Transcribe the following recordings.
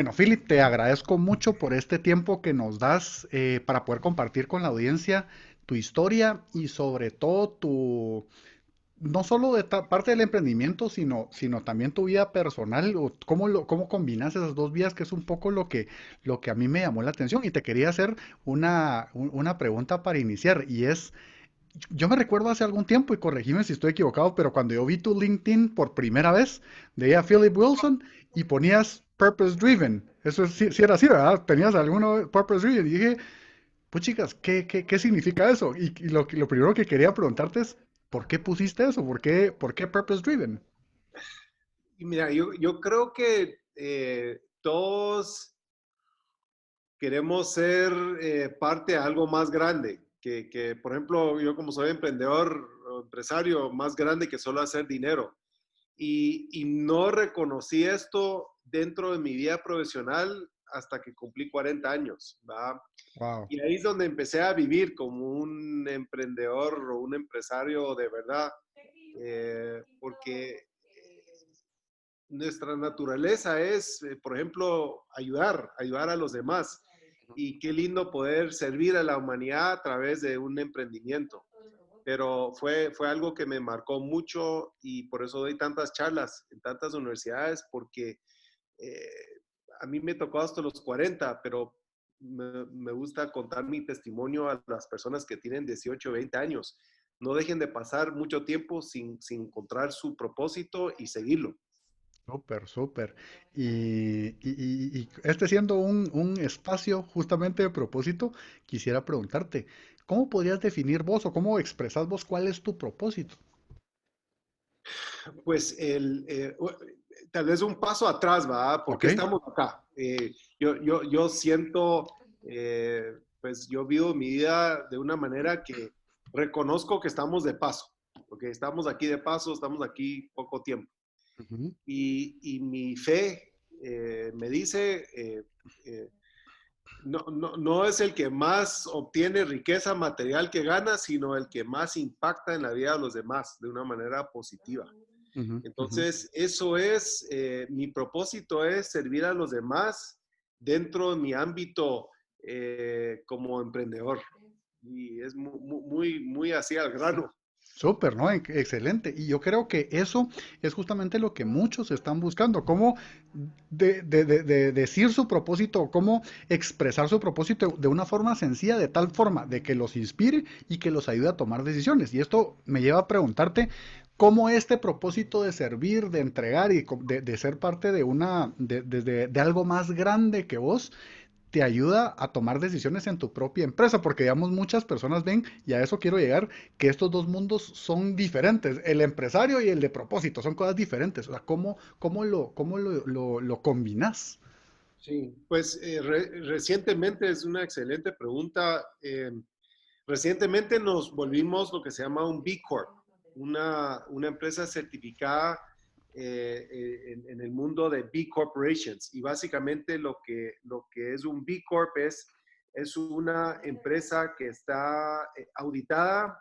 Bueno, Philip, te agradezco mucho por este tiempo que nos das para poder compartir con la audiencia tu historia y sobre todo no solo de parte del emprendimiento, sino también tu vida personal, o cómo combinas esas dos vías, que es un poco lo que a mí me llamó la atención. Y te quería hacer una pregunta para iniciar, y es, yo me recuerdo hace algún tiempo, y corregime si estoy equivocado, pero cuando yo vi tu LinkedIn por primera vez, veía Philip Wilson y ponías Purpose Driven. Eso sí era así, ¿verdad? Tenías alguno Purpose Driven. Y dije, pues chicas, ¿qué significa eso? Y lo primero que quería preguntarte es, ¿por qué pusiste eso? ¿Por qué Purpose Driven? Y mira, yo creo que todos queremos ser parte de algo más grande, por ejemplo, yo como soy emprendedor o empresario, más grande que solo hacer dinero. Y no reconocí esto dentro de mi vida profesional hasta que cumplí 40 años, ¿va? Wow. Y ahí es donde empecé a vivir como un emprendedor o un empresario de verdad, porque nuestra naturaleza es, por ejemplo, ayudar a los demás. Y qué lindo poder servir a la humanidad a través de un emprendimiento. Pero fue algo que me marcó mucho y por eso doy tantas charlas en tantas universidades, porque eh, a mí me tocó hasta los 40, pero me gusta contar mi testimonio a las personas que tienen 18 o 20 años. No dejen de pasar mucho tiempo sin encontrar su propósito y seguirlo. Súper, súper. Y este siendo un espacio justamente de propósito, quisiera preguntarte, ¿cómo podrías definir vos o cómo expresas vos cuál es tu propósito? Pues tal vez un paso atrás, ¿va? ¿Por ¿Ok? qué estamos acá? Yo siento, pues yo vivo mi vida de una manera que reconozco que estamos de paso, porque estamos aquí de paso, estamos aquí poco tiempo. Ujú. Y mi fe me dice, no es el que más obtiene riqueza material que gana, sino el que más impacta en la vida de los demás de una manera positiva. Ujú, ujú. Entonces, eso es, mi propósito es servir a los demás dentro de mi ámbito como emprendedor. Y es muy así al grano. Súper, ¿no? Excelente. Y yo creo que eso es justamente lo que muchos están buscando, cómo decir su propósito, cómo expresar su propósito de una forma sencilla, de tal forma de que los inspire y que los ayude a tomar decisiones. Y esto me lleva a preguntarte cómo este propósito de servir, de entregar y de ser parte de algo más grande que vos, te ayuda a tomar decisiones en tu propia empresa, porque digamos muchas personas ven, y a eso quiero llegar, que estos dos mundos son diferentes, el empresario y el de propósito, son cosas diferentes, o sea, ¿cómo lo combinas? Sí, pues recientemente es una excelente pregunta. Recientemente nos volvimos lo que se llama un B Corp, una empresa certificada en el mundo de B Corporations. Y básicamente lo que es un B Corp es una empresa que está auditada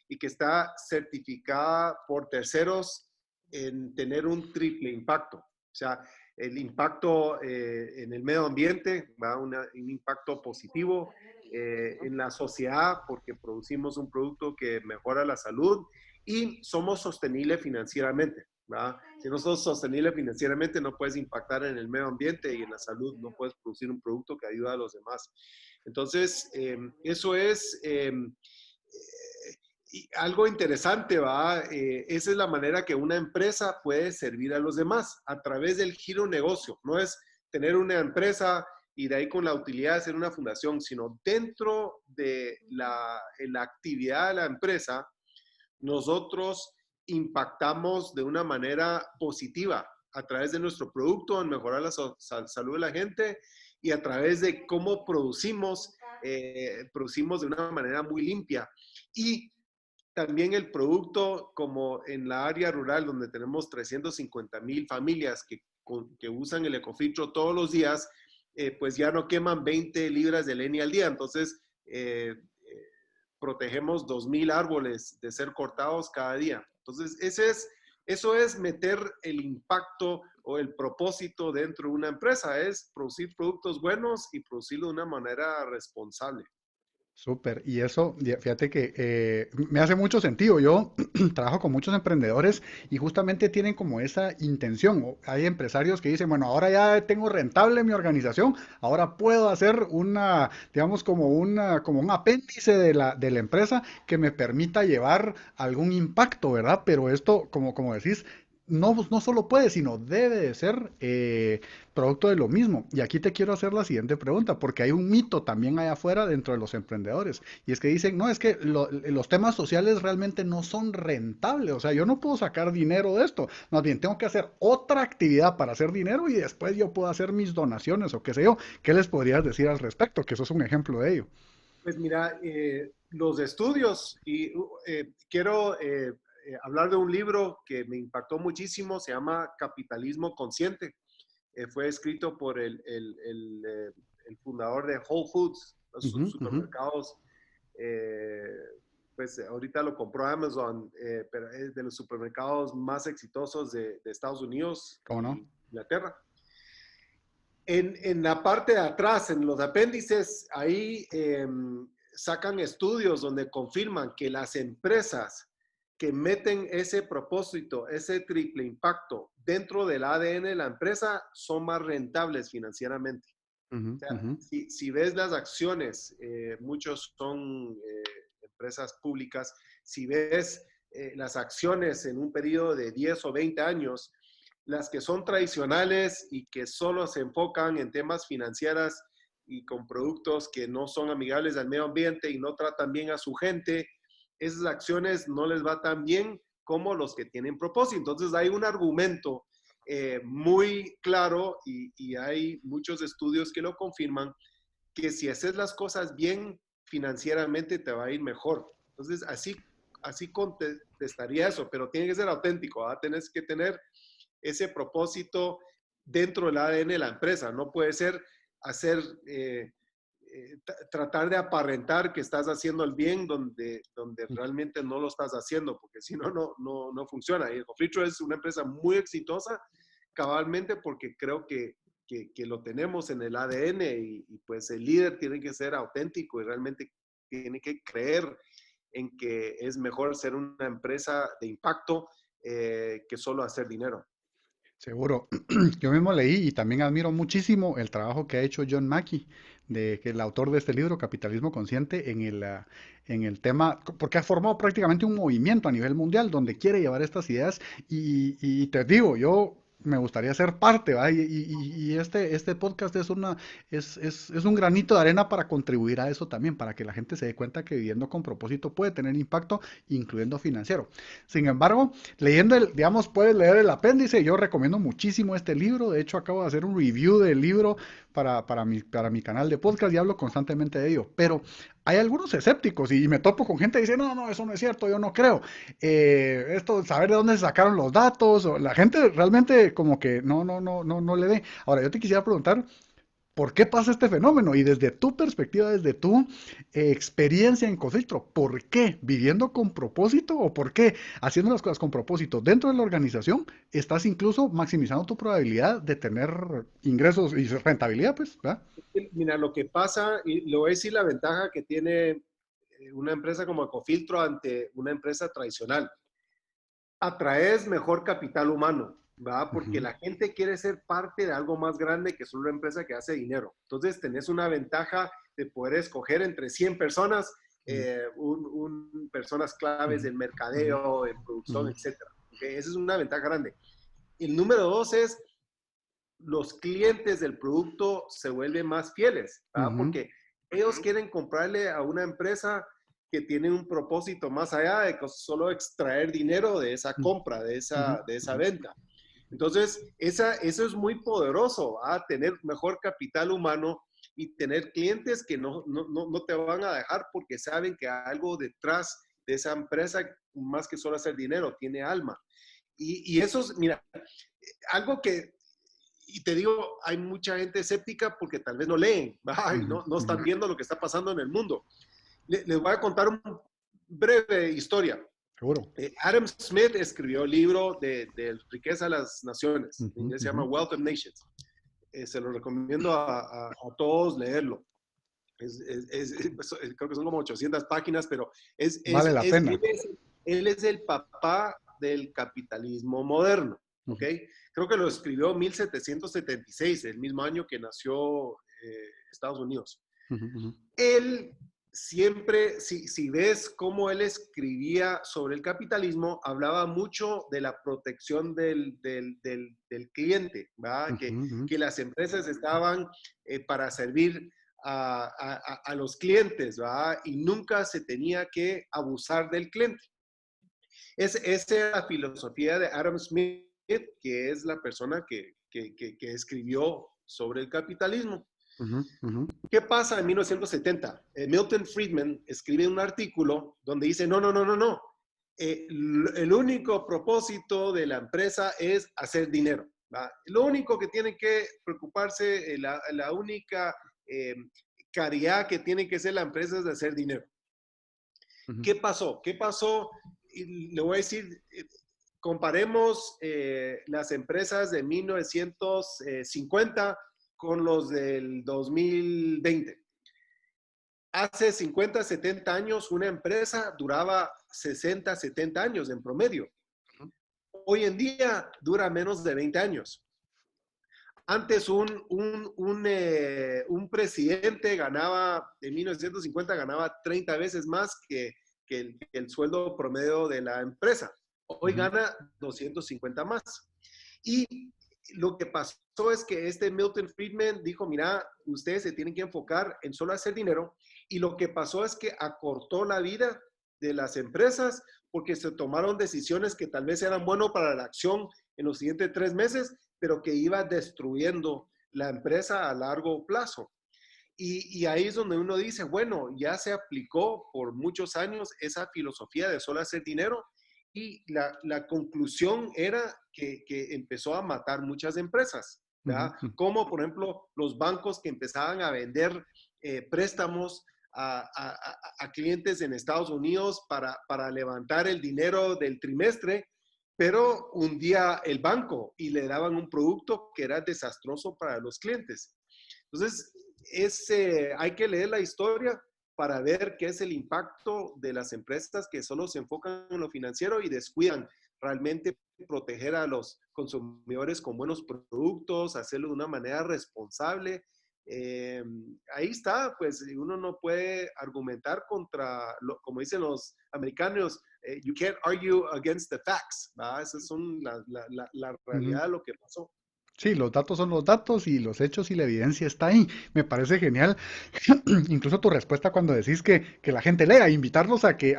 y que está certificada por terceros en tener un triple impacto. O sea, el impacto en el medio ambiente, va un impacto positivo en la sociedad porque producimos un producto que mejora la salud y somos sostenibles financieramente. ¿Va? Si no sos sostenible financieramente, no puedes impactar en el medio ambiente y en la salud, no puedes producir un producto que ayuda a los demás. Entonces, eso es y algo interesante, ¿va? Esa es la manera que una empresa puede servir a los demás a través del giro negocio. No es tener una empresa y de ahí con la utilidad de ser una fundación, sino dentro de la actividad de la empresa, nosotros impactamos de una manera positiva a través de nuestro producto en mejorar la salud de la gente y a través de cómo producimos de una manera muy limpia. Y también el producto, como en la área rural, donde tenemos 350,000 familias que usan el ecofiltro todos los días, pues ya no queman 20 libras de leña al día. Entonces, protegemos 2,000 árboles de ser cortados cada día. Entonces, eso es meter el impacto o el propósito dentro de una empresa es producir productos buenos y producirlo de una manera responsable. Súper, y eso, fíjate que me hace mucho sentido. Yo trabajo con muchos emprendedores y justamente tienen como esa intención. Hay empresarios que dicen, bueno, ahora ya tengo rentable mi organización, ahora puedo hacer una, digamos, como un apéndice de la empresa que me permita llevar algún impacto, ¿verdad? Pero esto, como decís, no, pues, no solo puede, sino debe de ser producto de lo mismo. Y aquí te quiero hacer la siguiente pregunta, porque hay un mito también allá afuera dentro de los emprendedores. Y es que dicen, no, es que los temas sociales realmente no son rentables. O sea, yo no puedo sacar dinero de esto. Más bien, tengo que hacer otra actividad para hacer dinero y después yo puedo hacer mis donaciones o qué sé yo. ¿Qué les podrías decir al respecto? Que eso es un ejemplo de ello. Pues mira, los estudios, y quiero hablar de un libro que me impactó muchísimo, se llama Capitalismo Consciente. Fue escrito por el fundador de Whole Foods, los Ujú, ujú. supermercados. eh, pues ahorita lo compró Amazon, pero es de los supermercados más exitosos de Estados Unidos ¿Cómo no? y Inglaterra. En la parte de atrás, en los apéndices, ahí sacan estudios donde confirman que las empresas que meten ese propósito, ese triple impacto dentro del ADN de la empresa son más rentables financieramente. Ujú, O sea, ujú. si ves las acciones, muchos son empresas públicas, si ves las acciones en un periodo de 10 o 20 años, las que son tradicionales y que solo se enfocan en temas financieros y con productos que no son amigables al medio ambiente y no tratan bien a su gente, esas acciones no les va tan bien como los que tienen propósito. Entonces hay un argumento muy claro y hay muchos estudios que lo confirman, que si haces las cosas bien financieramente te va a ir mejor. Entonces así contestaría eso, pero tiene que ser auténtico, ¿verdad? Tienes que tener ese propósito dentro del ADN de la empresa. No puede ser hacer, tratar de aparentar que estás haciendo el bien donde realmente no lo estás haciendo, porque si no, no funciona. Y Cofritro es una empresa muy exitosa, cabalmente porque creo que lo tenemos en el ADN y pues el líder tiene que ser auténtico y realmente tiene que creer en que es mejor ser una empresa de impacto que solo hacer dinero. Seguro. Yo mismo leí y también admiro muchísimo el trabajo que ha hecho John Mackey, que el autor de este libro, Capitalismo Consciente, en el tema, porque ha formado prácticamente un movimiento a nivel mundial donde quiere llevar estas ideas y te digo, yo me gustaría ser parte, ¿va? Y este podcast es un granito de arena para contribuir a eso también, para que la gente se dé cuenta que viviendo con propósito puede tener impacto, incluyendo financiero. Sin embargo, leyendo digamos, puedes leer el apéndice. Yo recomiendo muchísimo este libro. De hecho, acabo de hacer un review del libro para mi canal de podcast y hablo constantemente de ello. Pero hay algunos escépticos y me topo con gente que dice, no, no, eso no es cierto, yo no creo. Esto, saber de dónde se sacaron los datos, o la gente realmente como que no le ve. Ahora, yo te quisiera preguntar, ¿por qué pasa este fenómeno? Y desde tu perspectiva, desde tu experiencia en Cofiltro, ¿por qué viviendo con propósito o por qué haciendo las cosas con propósito dentro de la organización estás incluso maximizando tu probabilidad de tener ingresos y rentabilidad, pues, ¿verdad? Mira, lo que pasa, y lo es y la ventaja que tiene una empresa como Ecofiltro ante una empresa tradicional. Atraes mejor capital humano, ¿verdad? Porque Ujú, la gente quiere ser parte de algo más grande que solo una empresa que hace dinero. Entonces, tenés una ventaja de poder escoger entre 100 personas, personas claves ujú, en ujú, mercadeo, en producción, ujú, etcétera. ¿Okay? Esa es una ventaja grande. El número dos es los clientes del producto se vuelven más fieles, ¿verdad? ujú, Porque ellos quieren comprarle a una empresa que tiene un propósito más allá de solo extraer dinero de esa compra, ujú, de esa ujú. venta. Entonces, eso es muy poderoso, ¿verdad? Tener mejor capital humano y tener clientes que no te van a dejar porque saben que hay algo detrás de esa empresa, más que solo hacer dinero, tiene alma. Y eso es, mira, algo que y te digo, hay mucha gente escéptica porque tal vez no leen, ay, Ujú, no ujú, están viendo lo que está pasando en el mundo. Les voy a contar una breve historia. seguro. Adam Smith escribió el libro de Riqueza de las Naciones. En Ujú, inglés se llama ujú. Wealth of Nations. Se lo recomiendo a todos leerlo. Creo que son como 800 páginas, pero Vale la pena. él es el papá del capitalismo moderno, ¿ok? Ujú, Creo que lo escribió en 1776, el mismo año que nació Estados Unidos. ujú, ujú, Él siempre, si ves cómo él escribía sobre el capitalismo, hablaba mucho de la protección del cliente, ¿verdad? ujú, ujú, Que las empresas estaban para servir a los clientes, ¿verdad? Y nunca se tenía que abusar del cliente. Esa es la filosofía de Adam Smith, que es la persona que escribió sobre el capitalismo. ujú, ujú, ¿Qué pasa en 1970? Milton Friedman escribe un artículo donde dice, no, no, no, no, no. El único propósito de la empresa es hacer dinero. ¿Va? Lo único que tiene que preocuparse, la única eh, caridad que tiene que ser la empresa es de hacer dinero. ujú. ¿Qué pasó? ¿Qué pasó? Y le voy a decir, comparemos las empresas de 1950 con los del 2020. Hace 50, 70 años una empresa duraba 60, 70 años en promedio. Hoy en día dura menos de 20 años. Antes un presidente ganaba, en 1950 ganaba 30 veces más que el sueldo promedio de la empresa. Hoy Ujú, gana 250 más. Y lo que pasó es que este Milton Friedman dijo, mira, ustedes se tienen que enfocar en solo hacer dinero. Y lo que pasó es que acortó la vida de las empresas porque se tomaron decisiones que tal vez eran buenas para la acción en los siguientes 3 meses, pero que iba destruyendo la empresa a largo plazo. Y ahí es donde uno dice, bueno, ya se aplicó por muchos años esa filosofía de solo hacer dinero y la conclusión era que empezó a matar muchas empresas, ujú, ¿verdad? Como por ejemplo los bancos que empezaban a vender préstamos a clientes en Estados Unidos para levantar el dinero del trimestre, pero hundía el banco y le daban un producto que era desastroso para los clientes. Entonces, hay que leer la historia para ver qué es el impacto de las empresas que solo se enfocan en lo financiero y descuidan realmente proteger a los consumidores con buenos productos, hacerlo de una manera responsable. Eh, Ahí está, pues uno no puede argumentar como dicen los americanos, you can't argue against the facts, ¿verdad? Esas son la ujú. realidad de lo que pasó. Sí, los datos son los datos y los hechos y la evidencia está ahí. Me parece genial. Incluso tu respuesta cuando decís que la gente lea, invitarlos a que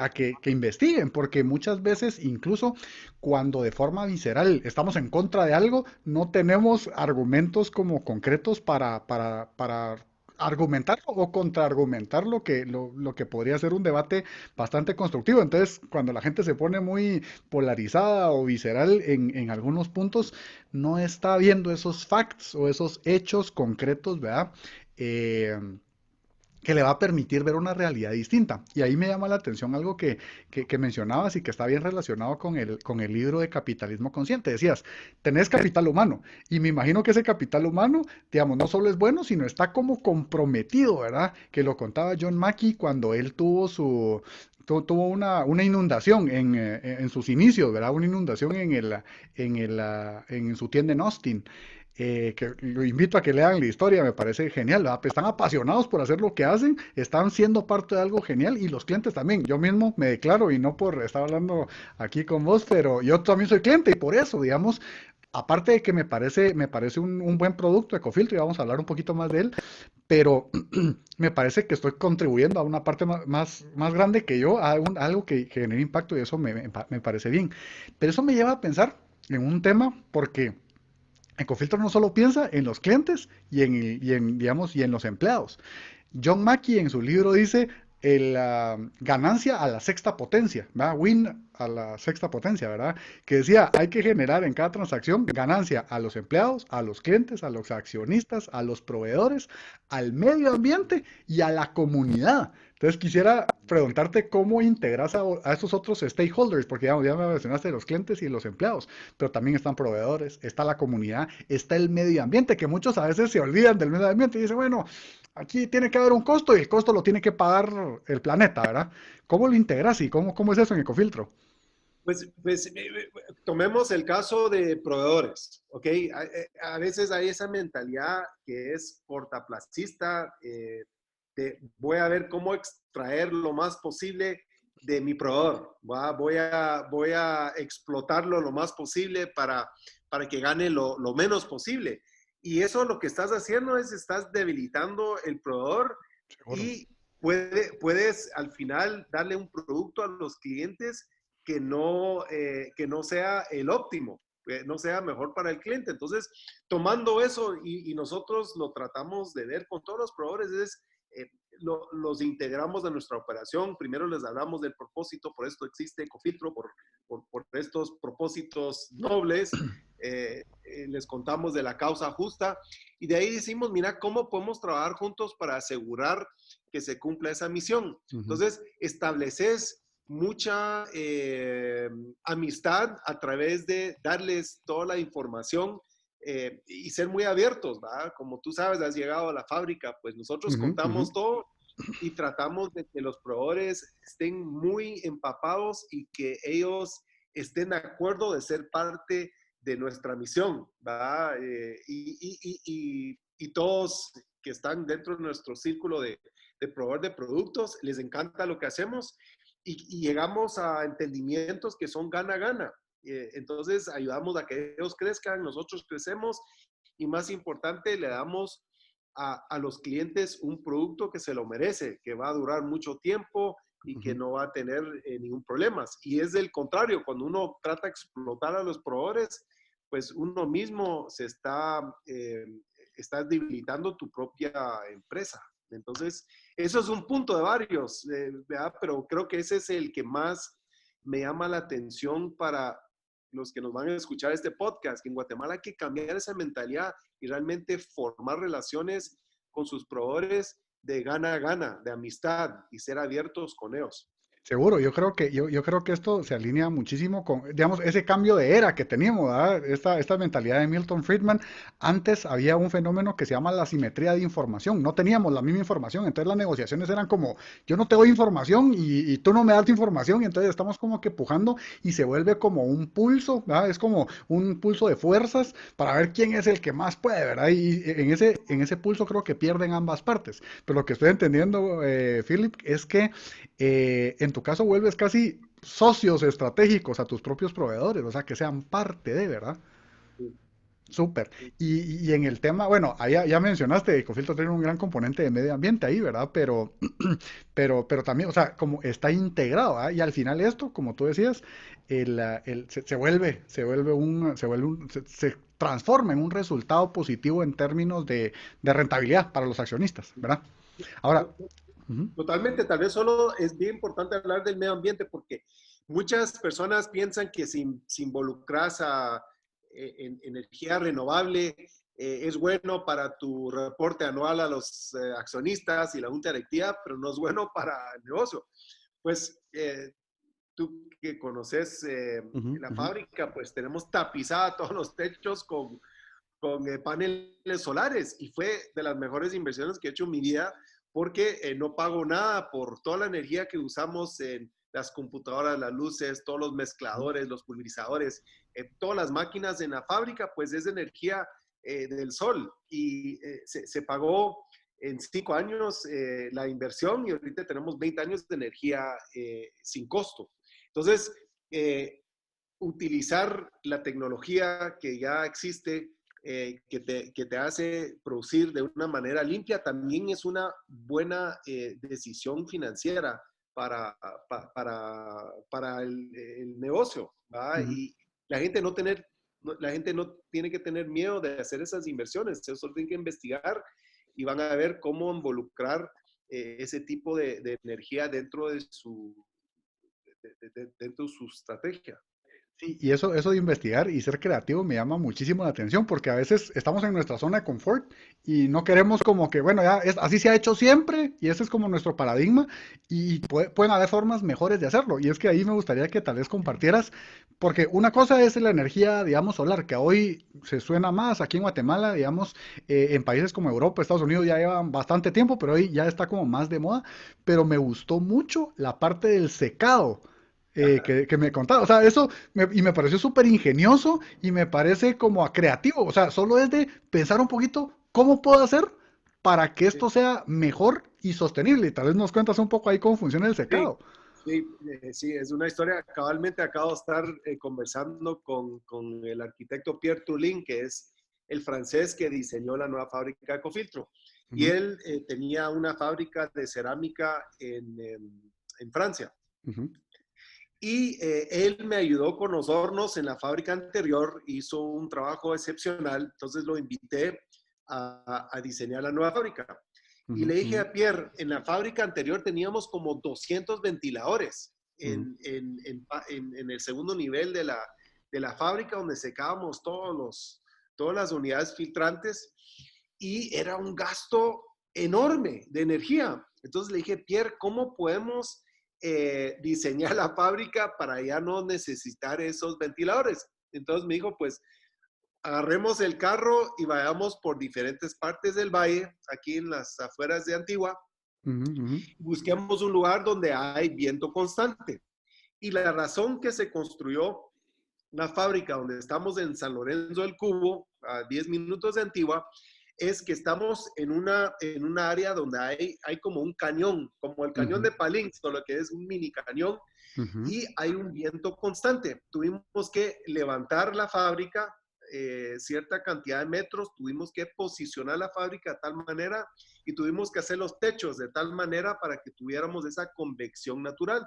investiguen, porque muchas veces, incluso cuando de forma visceral estamos en contra de algo, no tenemos argumentos como concretos para argumentar o contraargumentar lo que podría ser un debate bastante constructivo. Entonces, cuando la gente se pone muy polarizada o visceral en algunos puntos, no está viendo esos facts o esos hechos concretos, ¿verdad? Eh, que le va a permitir ver una realidad distinta. Y ahí me llama la atención algo que mencionabas y que está bien relacionado con el libro de Capitalismo Consciente. Decías, tenés capital humano. Y me imagino que ese capital humano, digamos, no solo es bueno, sino está como comprometido, ¿verdad? Que lo contaba John Mackey cuando él tuvo una inundación en sus inicios, ¿verdad? Una inundación en su tienda en Austin. Que lo invito a que lean la historia, me parece genial, ¿verdad? Están apasionados por hacer lo que hacen, están siendo parte de algo genial y los clientes también. Yo mismo me declaro y no por estar hablando aquí con vos, pero yo también soy cliente y por eso, digamos, aparte de que me parece un buen producto Ecofiltro y vamos a hablar un poquito más de él, pero me parece que estoy contribuyendo a una parte más grande que yo, a algo que genere impacto y eso me parece bien. Pero eso me lleva a pensar en un tema porque Ecofiltro no solo piensa en los clientes digamos, y en los empleados. John Mackey en su libro dice ganancia a la sexta potencia, ¿verdad? Win a la sexta potencia, ¿verdad? Que decía, hay que generar en cada transacción ganancia a los empleados, a los clientes, a los accionistas, a los proveedores, al medio ambiente y a la comunidad. Entonces quisiera preguntarte cómo integras a esos otros stakeholders, porque digamos, ya me mencionaste los clientes y los empleados, pero también están proveedores, está la comunidad, está el medio ambiente, que muchos a veces se olvidan del medio ambiente y dicen, bueno, aquí tiene que haber un costo y el costo lo tiene que pagar el planeta, ¿verdad? ¿Cómo lo integras y cómo es eso en Ecofiltro? Tomemos el caso de proveedores, ¿ok? A veces hay esa mentalidad que es cortaplacista, de voy a ver cómo extraer lo más posible de mi proveedor, ¿va? Voy a explotarlo lo más posible para que gane lo menos posible. Y eso lo que estás haciendo es estás debilitando el proveedor Seguro. y puedes al final darle un producto a los clientes que no sea el óptimo, que no sea mejor para el cliente. Entonces, tomando eso y nosotros lo tratamos de ver con todos los proveedores, los integramos de nuestra operación. Primero les hablamos del propósito, por esto existe Ecofiltro, por estos propósitos nobles. Les contamos de la causa justa y de ahí decimos, mira, ¿cómo podemos trabajar juntos para asegurar que se cumpla esa misión? Uh -huh. Entonces, estableces mucha amistad a través de darles toda la información y ser muy abiertos, ¿verdad? Como tú sabes, has llegado a la fábrica, pues Uh nosotros -huh, uh -huh. contamos todo y tratamos de que los proveedores estén muy empapados y que ellos estén de acuerdo de ser parte de nuestra misión, ¿verdad? Y todos que están dentro de nuestro círculo de proveedor de productos, les encanta lo que hacemos y llegamos a entendimientos que son gana-gana. Entonces ayudamos a que ellos crezcan, nosotros crecemos y más importante, le damos a los clientes un producto que se lo merece, que va a durar mucho tiempo y Uh que -huh. no va a tener ningún problema. Y es del contrario, cuando uno trata de explotar a los proveedores, pues uno mismo está debilitando tu propia empresa. Entonces, eso es un punto de varios, ¿verdad? Pero creo que ese es el que más me llama la atención para los que nos van a escuchar este podcast, que en Guatemala hay que cambiar esa mentalidad y realmente formar relaciones con sus proveedores de gana a gana, de amistad y ser abiertos con ellos. Seguro, yo creo que esto se alinea muchísimo con, digamos, ese cambio de era que teníamos, ¿verdad? Esta mentalidad de Milton Friedman. Antes había un fenómeno que se llama la simetría de información. No teníamos la misma información, entonces las negociaciones eran como, yo no te doy información y tú no me das información, y entonces estamos como que pujando y se vuelve como un pulso, ¿verdad? Es como un pulso de fuerzas para ver quién es el que más puede, ¿verdad? Y en ese pulso creo que pierden ambas partes. Pero lo que estoy entendiendo, Philip, es que en tu caso vuelves casi socios estratégicos a tus propios proveedores, o sea, que sean parte de, ¿verdad? Sí, Súper. sí. Y en el tema, bueno, ya mencionaste, Ecofiltro tiene un gran componente de medio ambiente ahí, ¿verdad? Pero también, o sea, como está integrado, ¿verdad? Y al final esto, como tú decías, se transforma en un resultado positivo en términos de rentabilidad para los accionistas, ¿verdad? Ahora, ujú, Totalmente, tal vez solo es bien importante hablar del medio ambiente porque muchas personas piensan que si involucras en energía renovable es bueno para tu reporte anual a los accionistas y la junta directiva, pero no es bueno para el negocio. Pues tú que conoces ujú, la ujú. fábrica, pues tenemos tapizada todos los techos con paneles solares y fue de las mejores inversiones que he hecho en mi vida porque no pago nada por toda la energía que usamos en las computadoras, las luces, todos los mezcladores, los pulverizadores, todas las máquinas en la fábrica, pues es energía del sol y se pagó en 5 años la inversión y ahorita tenemos 20 años de energía sin costo. Entonces, utilizar la tecnología que ya existe, que te hace producir de una manera limpia, también es una buena decisión financiera para, para el negocio, ¿va? Ujú. Y la gente no tiene que tener miedo de hacer esas inversiones, ellos solo tienen que investigar y van a ver cómo involucrar ese tipo de energía dentro de su estrategia. Sí, y eso de investigar y ser creativo me llama muchísimo la atención porque a veces estamos en nuestra zona de confort y no queremos como que, bueno, ya es, así se ha hecho siempre y ese es como nuestro paradigma y pueden haber formas mejores de hacerlo. Y es que ahí me gustaría que tal vez compartieras, porque una cosa es la energía, digamos, solar, que hoy se suena más aquí en Guatemala, digamos, en países como Europa, Estados Unidos ya llevan bastante tiempo, pero hoy ya está como más de moda, pero me gustó mucho la parte del secado que me contaba. O sea, y me pareció súper ingenioso y me parece como creativo. O sea, solo es de pensar un poquito cómo puedo hacer para que Sí, esto sea mejor y sostenible. Y tal vez nos cuentas un poco ahí cómo funciona el sí, secado. sí, es una historia. Cabalmente acabo de estar conversando con el arquitecto Pierre Trullin, que es el francés que diseñó la nueva fábrica de Ecofiltro. Y Ujú, él tenía una fábrica de cerámica en Francia. ujú, Y él me ayudó con los hornos en la fábrica anterior, hizo un trabajo excepcional, entonces lo invité a diseñar la nueva fábrica. Y ujú, le dije ujú, a Pierre, en la fábrica anterior teníamos como 200 ventiladores ujú, en el segundo nivel de la fábrica donde secábamos todas las unidades filtrantes y era un gasto enorme de energía. Entonces le dije, Pierre, ¿cómo podemos diseñar la fábrica para ya no necesitar esos ventiladores? Entonces me dijo, pues agarremos el carro y vayamos por diferentes partes del valle, aquí en las afueras de Antigua, ujú, ujú, busquemos un lugar donde hay viento constante. Y la razón que se construyó la fábrica donde estamos en San Lorenzo del Cubo, a 10 minutos de Antigua, es que estamos en una área donde hay como un cañón, como el cañón ujú, de Palín, solo que es un mini cañón, ujú, y hay un viento constante. Tuvimos que levantar la fábrica cierta cantidad de metros, tuvimos que posicionar la fábrica de tal manera y tuvimos que hacer los techos de tal manera para que tuviéramos esa convección natural.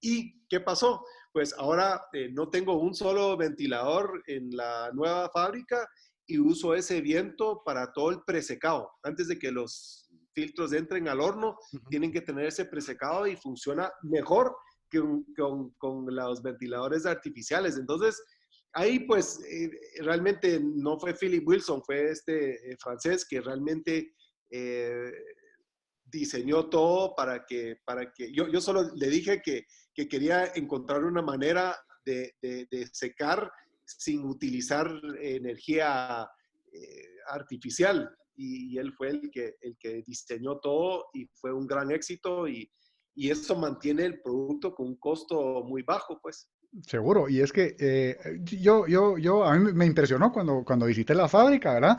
¿Y qué pasó? Pues ahora no tengo un solo ventilador en la nueva fábrica y uso ese viento para todo el presecado. Antes de que los filtros entren al horno, ujú. tienen que tener ese presecado y funciona mejor que con los ventiladores artificiales. Entonces, ahí pues realmente no fue Philip Wilson, fue este francés que realmente eh, diseñó todo para que yo solo le dije que quería encontrar una manera de secar sin utilizar energía artificial. Y él fue el que diseñó todo y fue un gran éxito y eso mantiene el producto con un costo muy bajo, pues. Seguro, y es que a mí me impresionó cuando visité la fábrica, ¿verdad?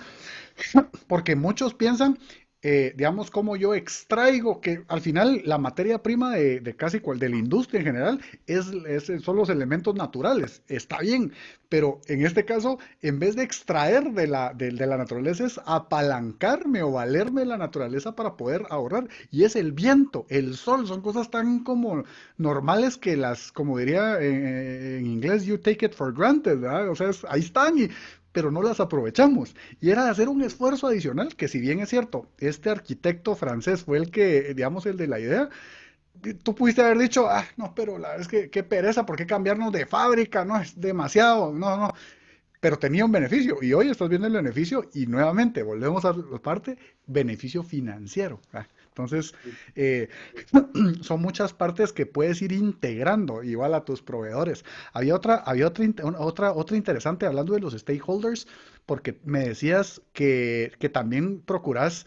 Porque muchos piensan, digamos, cómo yo extraigo, que al final la materia prima de casi cual de la industria en general son los elementos naturales. Está bien, pero en este caso, en vez de extraer de la naturaleza, es apalancarme o valerme de la naturaleza para poder ahorrar. Y es el viento, el sol, son cosas tan como normales que como diría en inglés, you take it for granted, ¿verdad? O sea, ahí están pero no las aprovechamos. Y era hacer un esfuerzo adicional, que si bien es cierto, este arquitecto francés fue el que, digamos, el de la idea, tú pudiste haber dicho, ah, no, pero la verdad es que qué pereza, ¿por qué cambiarnos de fábrica? No, es demasiado, no, no, pero tenía un beneficio y hoy estás viendo el beneficio y nuevamente volvemos a la parte beneficio financiero. Entonces, eh, son muchas partes que puedes ir integrando igual a tus proveedores. Otra interesante hablando de los stakeholders, porque me decías que también procuras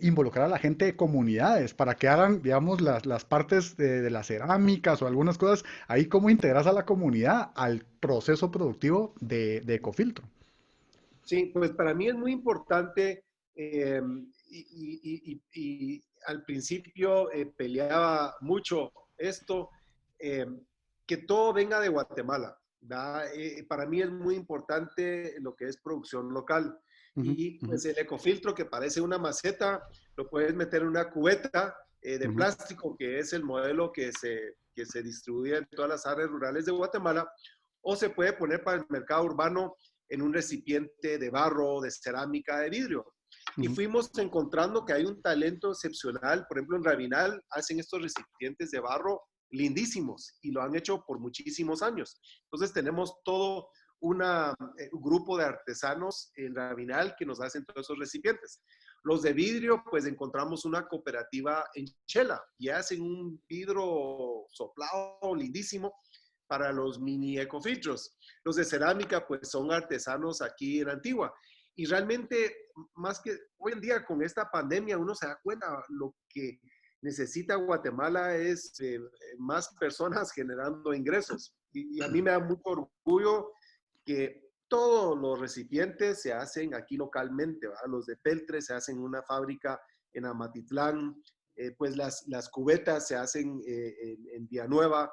involucrar a la gente de comunidades para que hagan, digamos, las partes de las cerámicas o algunas cosas. Ahí, ¿cómo integras a la comunidad al proceso productivo de Ecofiltro? Sí, pues para mí es muy importante y al principio peleaba mucho esto, eh, que todo venga de Guatemala. ¿Verdad? Para mí es muy importante lo que es producción local. Ujú, Y ujú, pues el ecofiltro que parece una maceta, lo puedes meter en una cubeta de ujú, plástico, que es el modelo que se distribuye en todas las áreas rurales de Guatemala, o se puede poner para el mercado urbano en un recipiente de barro, de cerámica, de vidrio. Y ujú, fuimos encontrando que hay un talento excepcional. Por ejemplo, en Rabinal hacen estos recipientes de barro lindísimos y lo han hecho por muchísimos años. Entonces tenemos todo un grupo de artesanos en Rabinal que nos hacen todos esos recipientes. Los de vidrio, pues encontramos una cooperativa en Chela y hacen un vidrio soplado lindísimo para los mini ecofiltros. Los de cerámica, pues son artesanos aquí en Antigua. Y realmente, más que hoy en día con esta pandemia, uno se da cuenta lo que necesita Guatemala es más personas generando ingresos. Y a mí me da mucho orgullo que todos los recipientes se hacen aquí localmente, ¿verdad? Los de peltre se hacen en una fábrica en Amatitlán, pues las cubetas se hacen en Villanueva.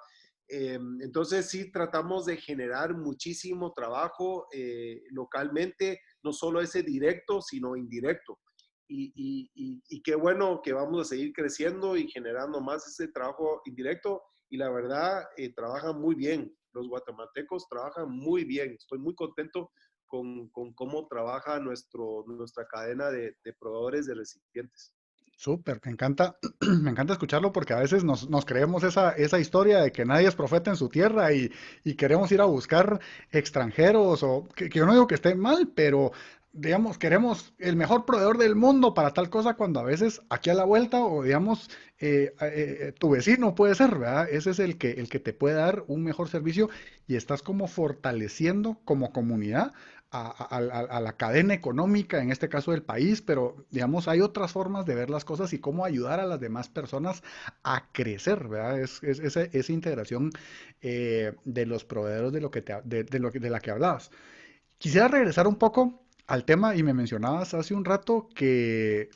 Entonces sí tratamos de generar muchísimo trabajo localmente, no solo ese directo, sino indirecto. Y qué bueno que vamos a seguir creciendo y generando más ese trabajo indirecto. Y la verdad, trabajan muy bien. Los guatemaltecos trabajan muy bien. Estoy muy contento con cómo trabaja nuestra cadena de proveedores de recipientes. Súper, me encanta, me encanta escucharlo porque a veces nos creemos esa historia de que nadie es profeta en su tierra y queremos ir a buscar extranjeros o que yo no digo que esté mal, pero digamos, queremos el mejor proveedor del mundo para tal cosa cuando a veces aquí a la vuelta o digamos, tu vecino puede ser, ¿verdad? Ese es el que te puede dar un mejor servicio y estás como fortaleciendo como comunidad a la cadena económica, en este caso del país, pero digamos, hay otras formas de ver las cosas y cómo ayudar a las demás personas a crecer, ¿verdad? Esa integración de los proveedores de lo que de la que hablabas. Quisiera regresar un poco al tema y me mencionabas hace un rato que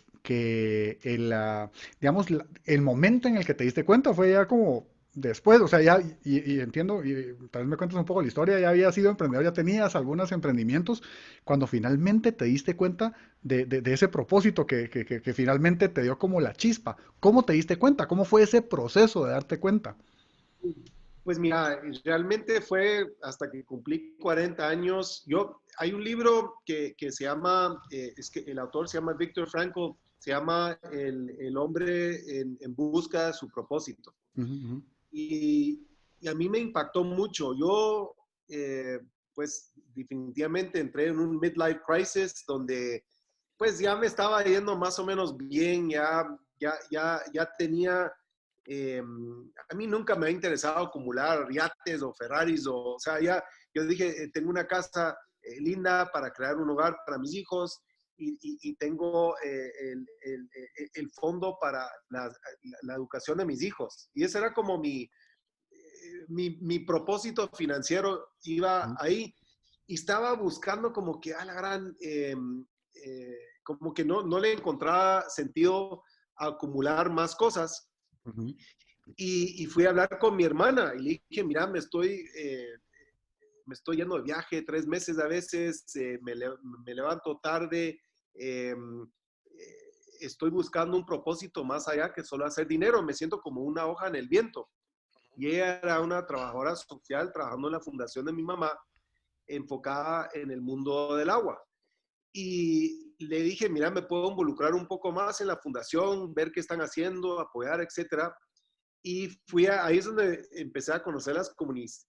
digamos, el momento en el que te diste cuenta fue ya como después, o sea, ya, y entiendo, y tal vez me cuentas un poco la historia, ya habías sido emprendedor, ya tenías algunos emprendimientos, cuando finalmente te diste cuenta de ese propósito que finalmente te dio como la chispa. ¿Cómo te diste cuenta? ¿Cómo fue ese proceso de darte cuenta? Pues mira, realmente fue hasta que cumplí 40 años. Hay un libro que se llama, es que el autor se llama Viktor Frankl, se llama El hombre en busca de su propósito. Ujú, ujú, Y a mí me impactó mucho. Yo, pues definitivamente entré en un midlife crisis donde pues ya me estaba yendo más o menos bien, ya tenía, a mí nunca me ha interesado acumular yates o Ferraris, o sea, ya yo dije, tengo una casa linda para crear un hogar para mis hijos y tengo el fondo para la educación de mis hijos. Y ese era como mi propósito financiero iba ujú, ahí y estaba buscando como que a la gran, como que no le encontraba sentido a acumular más cosas ujú, y fui a hablar con mi hermana y le dije, mira, me estoy yendo de viaje 3 meses a veces, me levanto tarde, eh, estoy buscando un propósito más allá que solo hacer dinero, me siento como una hoja en el viento. Y ella era una trabajadora social trabajando en la fundación de mi mamá, enfocada en el mundo del agua. Y le dije, mira, me puedo involucrar un poco más en la fundación, ver qué están haciendo, apoyar, etcétera. Y ahí es donde empecé a conocer las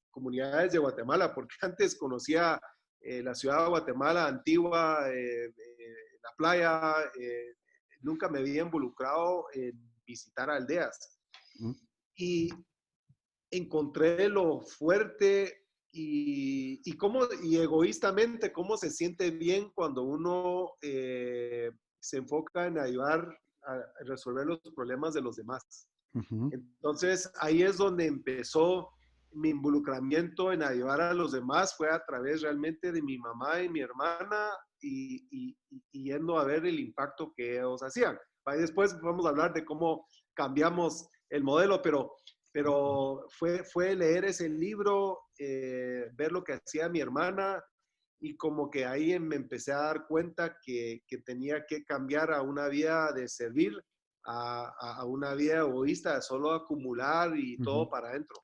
comunidades de Guatemala, porque antes conocía la ciudad de Guatemala, Antigua, la playa, nunca me había involucrado en visitar aldeas. ujú. Y encontré lo fuerte y egoístamente cómo se siente bien cuando uno se enfoca en ayudar a resolver los problemas de los demás. Ujú, Entonces ahí es donde empezó mi involucramiento en ayudar a los demás, fue a través realmente de mi mamá y mi hermana y yendo a ver el impacto que ellos hacían. Ahí después vamos a hablar de cómo cambiamos el modelo, pero fue leer ese libro, ver lo que hacía mi hermana y como que ahí me empecé a dar cuenta que tenía que cambiar a una vida de servir, a una vida egoísta, de solo acumular y ujú. todo para adentro.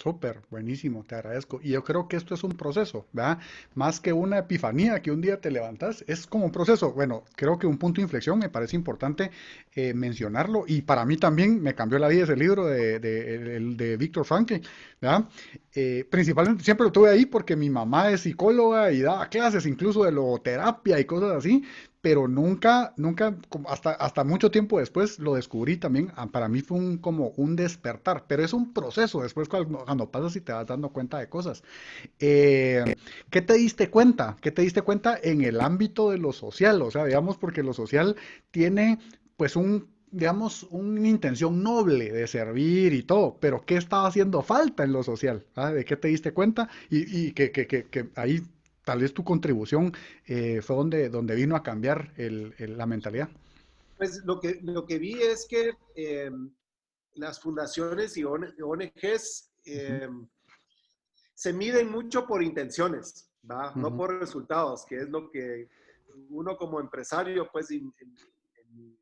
Súper, buenísimo, te agradezco. Y yo creo que esto es un proceso, ¿verdad? Más que una epifanía que un día te levantas, es como un proceso. Bueno, creo que un punto de inflexión me parece importante mencionarlo y para mí también me cambió la vida ese libro de Viktor Frankl, ¿verdad? Principalmente siempre lo tuve ahí porque mi mamá es psicóloga y daba clases incluso de logoterapia y cosas así, pero nunca, como hasta mucho tiempo después lo descubrí también. Para mí fue como un despertar, pero es un proceso después cuando pasas y te vas dando cuenta de cosas. Eh, ¿Qué te diste cuenta? ¿Qué te diste cuenta en el ámbito de lo social? O sea, digamos, porque lo social tiene pues digamos, una intención noble de servir y todo, pero ¿qué estaba haciendo falta en lo social? ¿Ah? ¿De qué te diste cuenta? Y que ahí tal vez tu contribución fue donde vino a cambiar la mentalidad. Pues lo que vi es que las fundaciones y ONGs Ujú, se miden mucho por intenciones, ¿va? No ujú, por resultados, que es lo que uno como empresario, pues en mi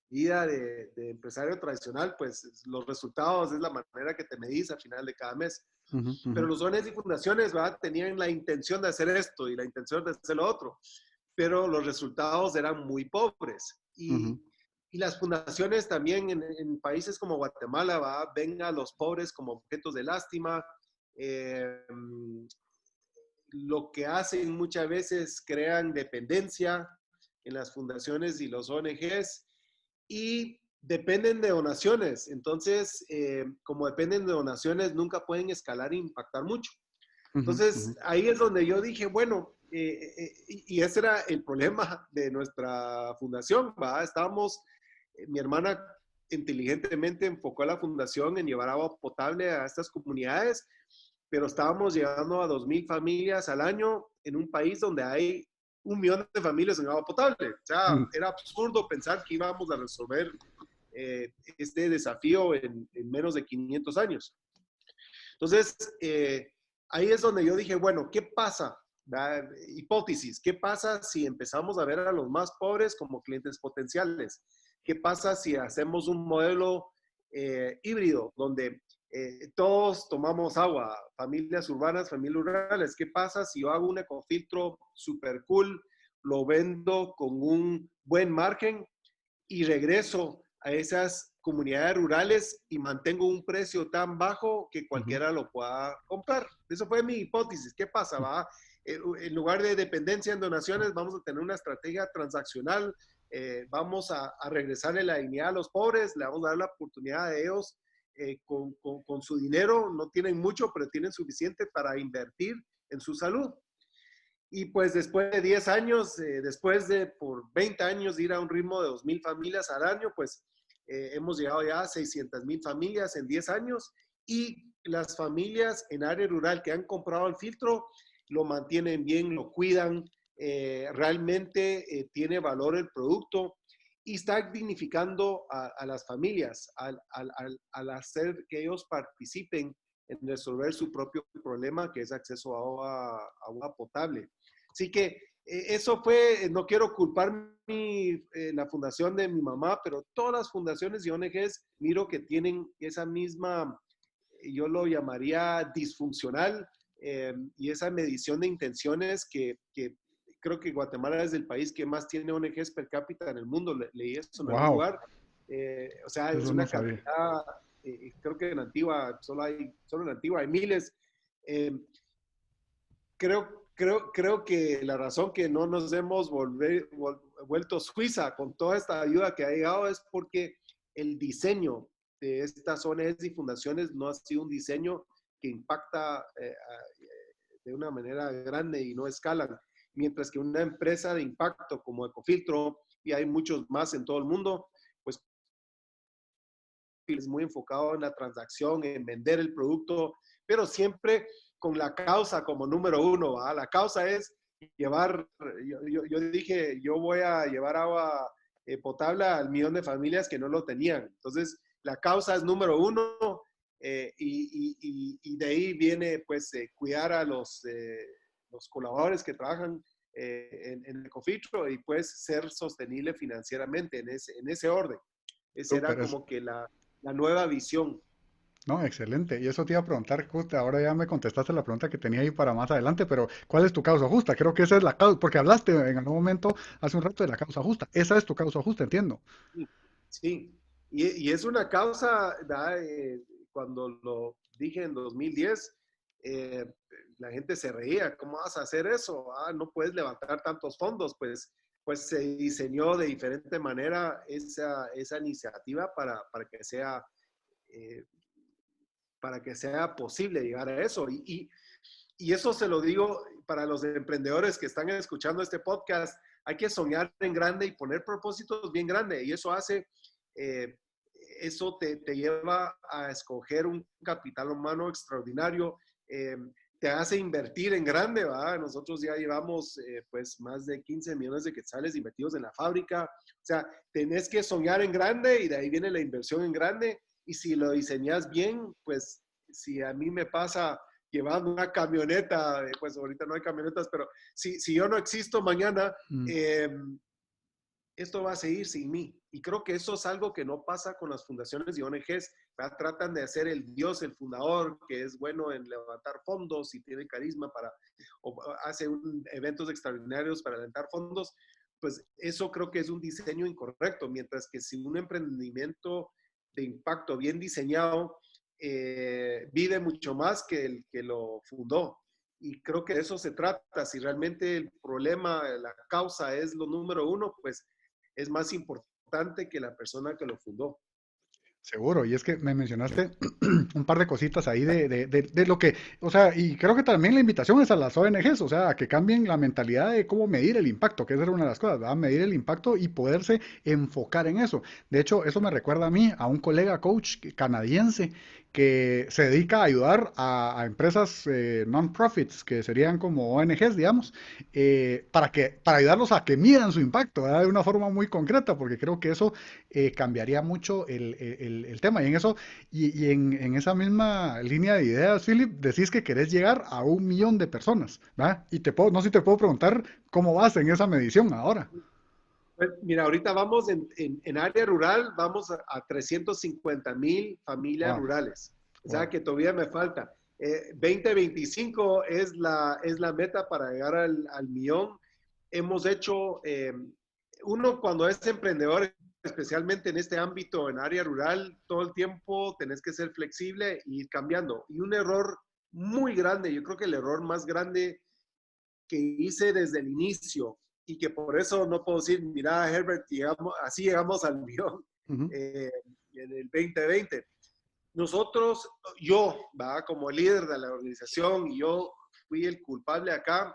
vida de empresario tradicional, pues los resultados es la manera que te medís al final de cada mes. ujú, ujú, Pero los ONGs y fundaciones, ¿va? Tenían la intención de hacer esto y la intención de hacer lo otro, pero los resultados eran muy pobres. ujú, Y las fundaciones también en países como Guatemala, ¿va? Ven a los pobres como objetos de lástima. Eh, lo que hacen muchas veces crean dependencia en las fundaciones y los ONGs y dependen de donaciones. Entonces, como dependen de donaciones, nunca pueden escalar e impactar mucho. ujú, Entonces, ujú, ahí es donde yo dije, bueno, y ese era el problema de nuestra fundación, ¿va? Estábamos, mi hermana inteligentemente enfocó a la fundación en llevar agua potable a estas comunidades, pero estábamos llegando a 2,000 familias al año en un país donde hay 1 millón de familias en agua potable. O sea, ujú. era absurdo pensar que íbamos a resolver este desafío en menos de 500 años. Entonces, ahí es donde yo dije, bueno, ¿qué pasa? Hipótesis, ¿qué pasa si empezamos a ver a los más pobres como clientes potenciales? ¿Qué pasa si hacemos un modelo híbrido donde todos tomamos agua, familias urbanas, familias rurales? ¿Qué pasa si yo hago un ecofiltro super cool, lo vendo con un buen margen y regreso a esas comunidades rurales y mantengo un precio tan bajo que Ujú, cualquiera lo pueda comprar? Eso fue mi hipótesis. ¿Qué pasa? ¿Va? En lugar de dependencia en donaciones, vamos a tener una estrategia transaccional, vamos a regresarle la dignidad a los pobres, le vamos a dar la oportunidad de ellos con su dinero, no tienen mucho, pero tienen suficiente para invertir en su salud. Y pues después de 10 años, después de por 20 años ir a un ritmo de 2,000 familias al año, pues hemos llegado ya a 600,000 familias en 10 años y las familias en área rural que han comprado el filtro lo mantienen bien, lo cuidan, realmente tiene valor el producto y está dignificando a las familias al hacer que ellos participen en resolver su propio problema, que es acceso a agua potable. Así que eso fue, no quiero culpar la fundación de mi mamá, pero todas las fundaciones y ONGs miro que tienen esa misma, yo lo llamaría disfuncional, y esa medición de intenciones que creo que Guatemala es el país que más tiene ONGs per cápita en el mundo, leí eso en algún Wow, lugar. O sea, es eso no una sabía. cantidad, creo que en Antigua, solo en Antigua hay miles. Eh, creo que la razón que no nos hemos vuelto Suiza con toda esta ayuda que ha llegado es porque el diseño de estas ONGs y fundaciones no ha sido un diseño que impacta de una manera grande y no escalan. Mientras que una empresa de impacto como Ecofiltro, y hay muchos más en todo el mundo, pues es muy enfocado en la transacción, en vender el producto, pero siempre con la causa como número uno. ¿Va? La causa es llevar, yo dije, yo voy a llevar agua potable al millón de familias que no lo tenían. Entonces, la causa es número uno, y de ahí viene pues cuidar a los colaboradores que trabajan en Ecofitro y pues ser sostenible financieramente en ese orden. Ese era Súper, como que la nueva visión. No, excelente. Y eso te iba a preguntar, justo ahora ya me contestaste la pregunta que tenía ahí para más adelante, pero ¿cuál es tu causa justa? Creo que esa es la causa, porque hablaste en algún momento hace un rato de la causa justa. Esa es tu causa justa, entiendo. Sí, sí. Y es una causa, ¿verdad? Cuando lo dije en 2010, eh, la gente se reía, ¿cómo vas a hacer eso? Ah, no puedes levantar tantos fondos, pues se diseñó de diferente manera esa iniciativa eh, para que sea posible llegar a eso. Y eso se lo digo para los emprendedores que están escuchando este podcast, hay que soñar en grande y poner propósitos bien grandes. Y eso eh, te lleva a escoger un capital humano extraordinario, eh, te hace invertir en grande, ¿va? Nosotros ya llevamos pues más de 15 millones de quetzales invertidos en la fábrica. O sea, tenés que soñar en grande y de ahí viene la inversión en grande. Y si lo diseñas bien, pues si a mí me pasa llevando una camioneta, pues ahorita no hay camionetas, pero si yo no existo mañana, Mm, eh, esto va a seguir sin mí. Y creo que eso es algo que no pasa con las fundaciones y ONGs. ¿Verdad? Tratan de hacer el Dios, el fundador, que es bueno en levantar fondos y tiene carisma o hace eventos extraordinarios para levantar fondos. Pues eso creo que es un diseño incorrecto. Mientras que si un emprendimiento de impacto bien diseñado vive mucho más que el que lo fundó. Y creo que de eso se trata. Si realmente el problema, la causa es lo número uno, pues es más importante que la persona que lo fundó. seguro, y es que me mencionaste un par de cositas ahí de lo que, o sea, y creo que también la invitación es a las ONGs, o sea, a que cambien la mentalidad de cómo medir el impacto, que esa era una de las cosas, ¿verdad? Medir el impacto y poderse enfocar en eso. De hecho, eso me recuerda a mí, a un colega coach canadiense que se dedica a ayudar a empresas non-profits, que serían como ONGs, digamos, para ayudarlos a que midan su impacto, ¿verdad? De una forma muy concreta, porque creo que eso cambiaría mucho el tema. Y en eso, en esa misma línea de ideas, Philip, decís que querés llegar a 1 millón de personas, ¿verdad? Y no sé si te puedo preguntar cómo vas en esa medición ahora. Pues, mira, ahorita vamos en área rural, vamos a 350,000 familias Wow, rurales. O sea wow. que todavía me falta. 2025 es la meta para llegar al millón. Hemos hecho, uno cuando es emprendedor, especialmente en este ámbito, en área rural, todo el tiempo tenés que ser flexible e ir cambiando. Y un error muy grande, yo creo que el error más grande que hice desde el inicio y que por eso no puedo decir, mira, Herbert, así llegamos al millón Ujú, eh, en el 2020. Nosotros, yo, ¿va? Como líder de la organización, y yo fui el culpable acá,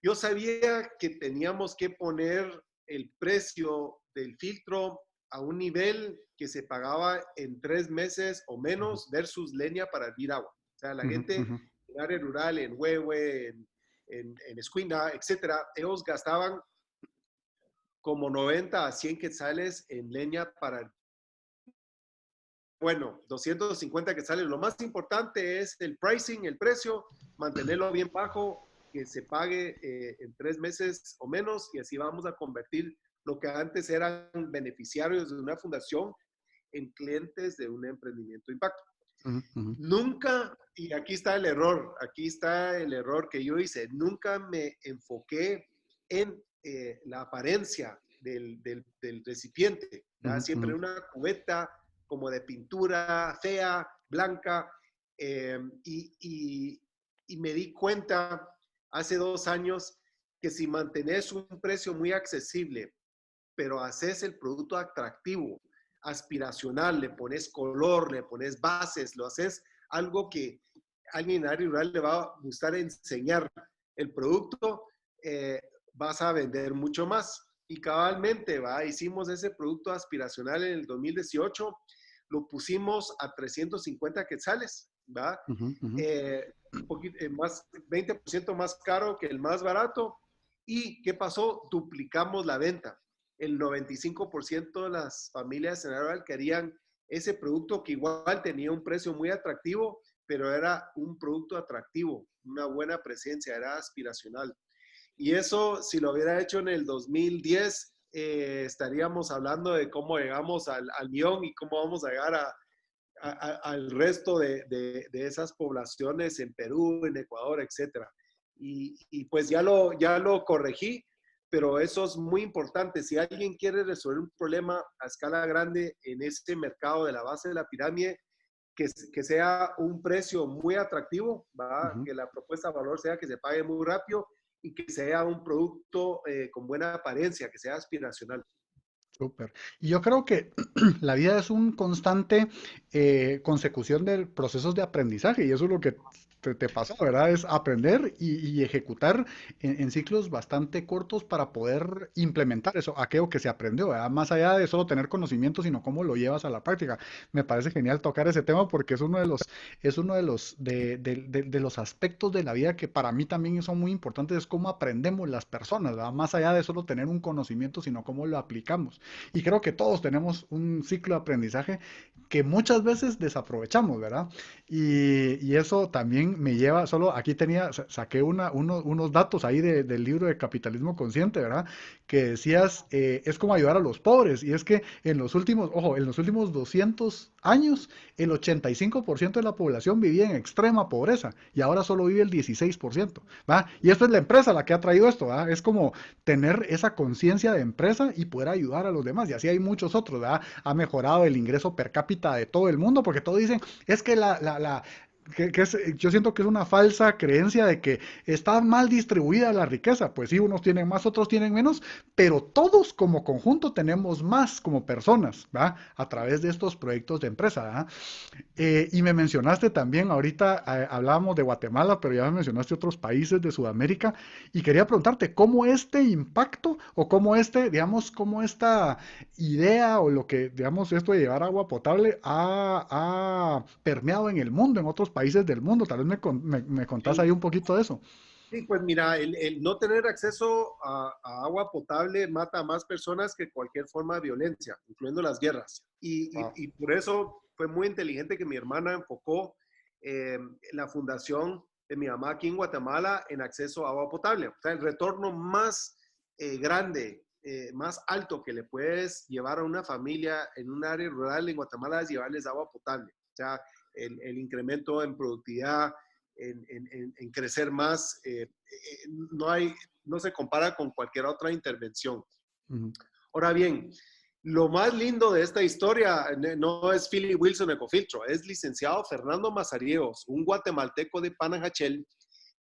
yo sabía que teníamos que poner el precio del filtro a un nivel que se pagaba en 3 meses o ujú, menos versus leña para hervir agua. O sea, la ujú, gente ujú, en área rural, en Huehue, en Escuina, etcétera, ellos gastaban como 90 a 100 quetzales en leña para, bueno, 250 quetzales. Lo más importante es el pricing, el precio, mantenerlo bien bajo, que se pague en 3 meses o menos, y así vamos a convertir lo que antes eran beneficiarios de una fundación en clientes de un emprendimiento de impacto. ujú, ujú. Nunca, y aquí está el error que yo hice, nunca me enfoqué en la apariencia del recipiente. Ujú, Siempre ujú. una cubeta como de pintura fea, blanca, eh, y, y, y me di cuenta hace 2 años que si mantenés un precio muy accesible, pero haces el producto atractivo, aspiracional, le pones color, le pones bases, lo haces algo que a alguien en área rural le va a gustar enseñar el producto, eh, vas a vender mucho más. Y cabalmente, hicimos ese producto aspiracional en el 2018, lo pusimos a 350 quetzales, ¿va? Ujú, ujú. Un poquito más, 20% más caro que el más barato. ¿Y qué pasó? Duplicamos la venta. El 95% de las familias en rural querían ese producto que igual tenía un precio muy atractivo, pero era un producto atractivo, una buena presencia, era aspiracional. Y eso, si lo hubiera hecho en el 2010, estaríamos hablando de cómo llegamos al millón y cómo vamos a llegar al resto de esas poblaciones en Perú, en Ecuador, etcétera. Y pues ya lo corregí, pero eso es muy importante. Si alguien quiere resolver un problema a escala grande en este mercado de la base de la pirámide, que sea un precio muy atractivo, ¿va? Ujú. Que la propuesta de valor sea que se pague muy rápido y que sea un producto con buena apariencia, que sea aspiracional. Súper. Y yo creo que la vida es un constante consecución de procesos de aprendizaje y eso es lo que te pasa, ¿verdad? Es aprender y ejecutar en ciclos bastante cortos para poder implementar eso, aquello que se aprendió, ¿verdad? Más allá de solo tener conocimiento, sino cómo lo llevas a la práctica. Me parece genial tocar ese tema porque es uno de los aspectos de la vida que para mí también son muy importantes, es cómo aprendemos las personas, ¿verdad? Más allá de solo tener un conocimiento, sino cómo lo aplicamos. Y creo que todos tenemos un ciclo de aprendizaje que muchas veces desaprovechamos, ¿verdad? Y eso también me lleva, solo aquí saqué unos datos ahí del libro de Capitalismo Consciente, ¿verdad? Que decías, es como ayudar a los pobres. Y es que en los últimos 200 años, el 85% de la población vivía en extrema pobreza y ahora solo vive el 16%, ¿va? Y esto es la empresa la que ha traído esto, ¿va? Es como tener esa conciencia de empresa y poder ayudar a los demás. Y así hay muchos otros, ¿verdad? Ha mejorado el ingreso per cápita de todo el mundo, porque todos dicen, es que yo siento que es una falsa creencia de que está mal distribuida la riqueza. Pues sí, unos tienen más, otros tienen menos, pero todos como conjunto tenemos más como personas, ¿va? A través de estos proyectos de empresa, ¿verdad? Y me mencionaste también, ahorita hablábamos de Guatemala, pero ya me mencionaste otros países de Sudamérica y quería preguntarte cómo este impacto o cómo digamos, cómo esta idea o lo que, digamos, esto de llevar agua potable ha permeado en el mundo, en otros países del mundo. Tal vez me contás ahí Sí, un poquito de eso. sí, pues mira, el no tener acceso a agua potable mata a más personas que cualquier forma de violencia, incluyendo las guerras. Wow. Y por eso fue muy inteligente que mi hermana enfocó eh, la fundación de mi mamá aquí en Guatemala en acceso a agua potable. O sea, el retorno más grande, más alto que le puedes llevar a una familia en un área rural en Guatemala es llevarles agua potable. O sea, el incremento en productividad, en crecer más, no hay, no se compara con cualquier otra intervención. Ujú. Ahora bien, lo más lindo de esta historia no es Philip Wilson Ecofiltro, es licenciado Fernando Mazariegos, un guatemalteco de Panajachel.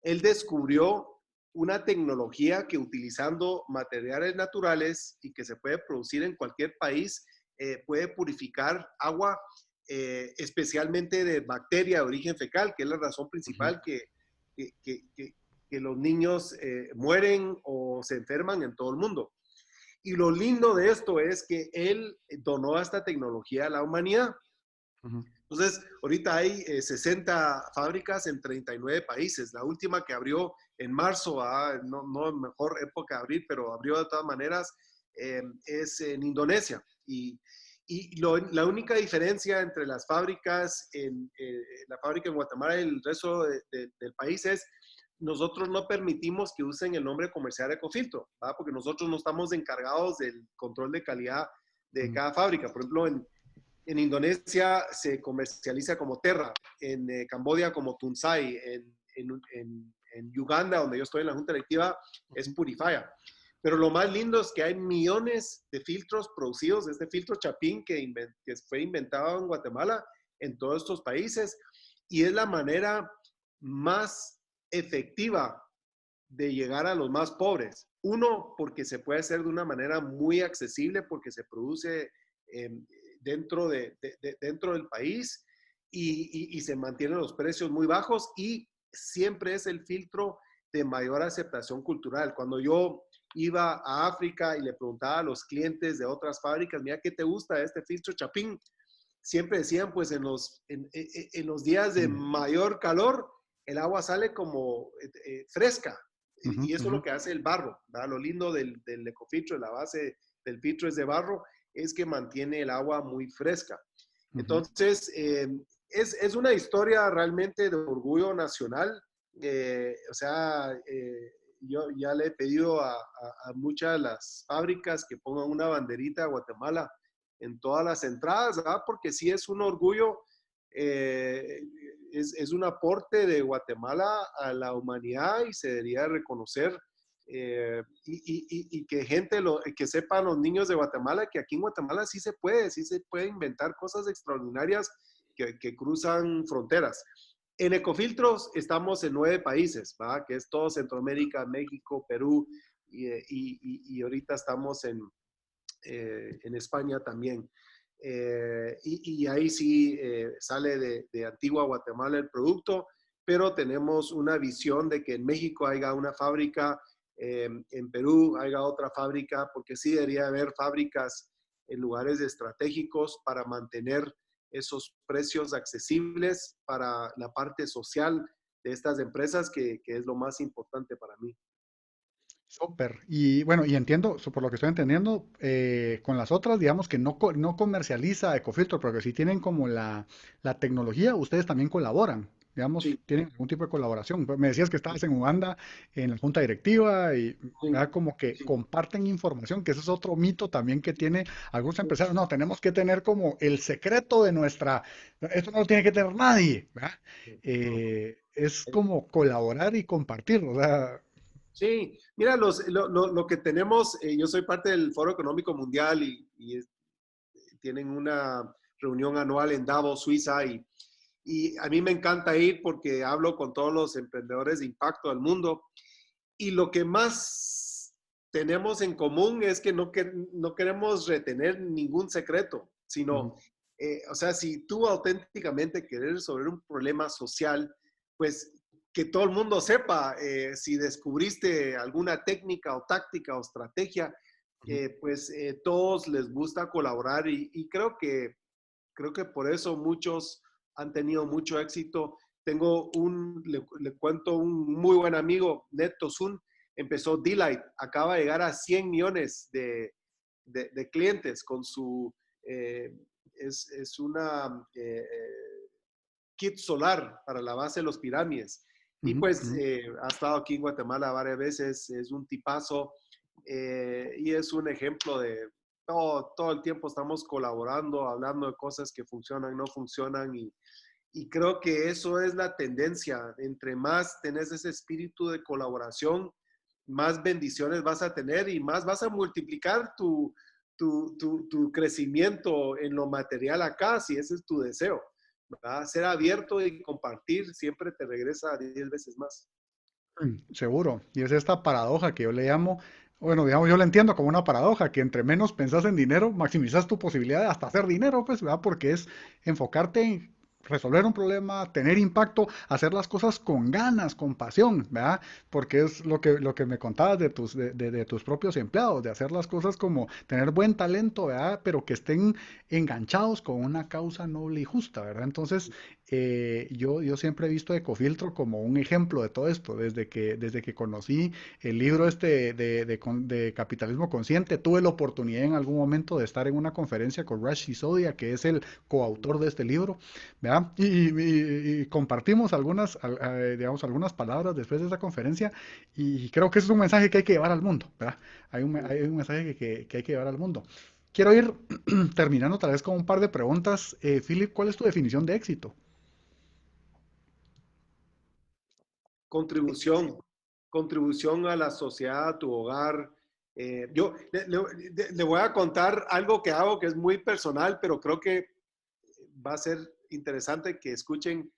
Él descubrió una tecnología que utilizando materiales naturales y que se puede producir en cualquier país, puede purificar agua, especialmente de bacteria de origen fecal, que es la razón Ujú. principal que, que, que, que los niños mueren o se enferman en todo el mundo. Y lo lindo de esto es que él donó esta tecnología a la humanidad. Ujú. Entonces, ahorita hay 60 fábricas en 39 países. La última que abrió en marzo, no mejor época de abrir, pero abrió de todas maneras, es en Indonesia. La única diferencia entre las fábricas, la fábrica en Guatemala y el resto del país es nosotros no permitimos que usen el nombre comercial Ecofiltro, ¿verdad? Porque nosotros no estamos encargados del control de calidad de Ujú. cada fábrica. Por ejemplo, en Indonesia se comercializa como Terra, en Camboya como Tunsai, en Uganda, donde yo estoy en la junta directiva, es Ujú. Purifier. Pero lo más lindo es que hay millones de filtros producidos, este filtro Chapín que fue inventado en Guatemala, en todos estos países, y es la manera más efectiva de llegar a los más pobres. Uno, porque se puede hacer de una manera muy accesible, porque se produce eh, dentro del país y se mantienen los precios muy bajos y siempre es el filtro de mayor aceptación cultural. Cuando yo iba a África y le preguntaba a los clientes de otras fábricas, mira, ¿qué te gusta de este filtro Chapín? Siempre decían, pues en los días de Ujú. mayor calor, el agua sale como fresca. Ujú. Y eso es Ujú. lo que hace el barro. ¿Verdad? Lo lindo del ecofiltro, la base del filtro es de barro, es que mantiene el agua muy fresca. Ujú. Entonces, es una historia realmente de orgullo nacional. O sea, yo ya le he pedido a muchas de las fábricas que pongan una banderita de Guatemala en todas las entradas, ¿verdad? Porque sí es un orgullo eh, es un aporte de Guatemala a la humanidad y se debería reconocer y que gente, que sepan los niños de Guatemala que aquí en Guatemala sí se puede inventar cosas extraordinarias que cruzan fronteras. En Ecofiltros estamos en 9 países, ¿va? Que es todo Centroamérica, México, Perú y ahorita estamos en España también. Y ahí sí sale de Antigua Guatemala el producto, pero tenemos una visión de que en México haya una fábrica, en Perú haya otra fábrica, porque sí debería haber fábricas en lugares estratégicos para mantener esos precios accesibles para la parte social de estas empresas, que es lo más importante para mí. Súper. Y bueno, y entiendo, por lo que estoy entendiendo, con las otras, digamos que no, no comercializa Ecofiltro, pero que si tienen como la tecnología, ustedes también colaboran, digamos, Sí, tienen algún tipo de colaboración. Pues me decías que estabas en Uganda, en la junta directiva, y sí, ¿verdad? Como que sí. comparten información, que ese es otro mito también que tiene algunos empresarios. No, tenemos que tener como el secreto de nuestra, esto no lo tiene que tener nadie, ¿verdad? Es como colaborar y compartir, o sea, Sí, mira, lo que tenemos, yo soy parte del Foro Económico Mundial tienen una reunión anual en Davos, Suiza, y a mí me encanta ir porque hablo con todos los emprendedores de impacto del mundo. Y lo que más tenemos en común es que no queremos retener ningún secreto, sino, ujú, o sea, si tú auténticamente quieres resolver un problema social, pues que todo el mundo sepa si descubriste alguna técnica o táctica o estrategia, ujú. pues todos les gusta colaborar y creo que por eso muchos han tenido mucho éxito. Le cuento un muy buen amigo, Neto Sun, empezó D-Light, acaba de llegar a 100 millones de clientes con su, eh, es una kit solar para la base de los pirámides. Y Ujú, pues ujú. ha estado aquí en Guatemala varias veces, es un tipazo y es un ejemplo de todo el tiempo estamos colaborando, hablando de cosas que funcionan, no funcionan y creo que eso es la tendencia. Entre más tenés ese espíritu de colaboración, más bendiciones vas a tener y más vas a multiplicar tu crecimiento en lo material acá, si ese es tu deseo. ¿Verdad? Ser abierto y compartir siempre te regresa 10 veces más. Seguro. Y es esta paradoja que yo le llamo, bueno, digamos, yo la entiendo como una paradoja, que entre menos pensás en dinero, maximizas tu posibilidad de hasta hacer dinero, pues, ¿verdad? Porque es enfocarte en resolver un problema, tener impacto, hacer las cosas con ganas, con pasión, ¿verdad? Porque es lo que me contabas de de tus propios empleados, de hacer las cosas como tener buen talento, ¿verdad? Pero que estén enganchados con una causa noble y justa, ¿verdad? Entonces, yo siempre he visto Ecofiltro como un ejemplo de todo esto, desde que conocí el libro este de Capitalismo Consciente, tuve la oportunidad en algún momento de estar en una conferencia con Raj Sisodia, que es el coautor de este libro, ¿verdad? Y compartimos digamos, algunas palabras después de esa conferencia y creo que ese es un mensaje que hay que llevar al mundo, ¿verdad? Hay un mensaje que hay que llevar al mundo. Quiero ir terminando otra vez con un par de preguntas. Philip, ¿cuál es tu definición de éxito? Contribución, contribución a la sociedad, a tu hogar. Yo le voy a contar algo que hago que es muy personal, pero creo que va a ser interesante que escuchen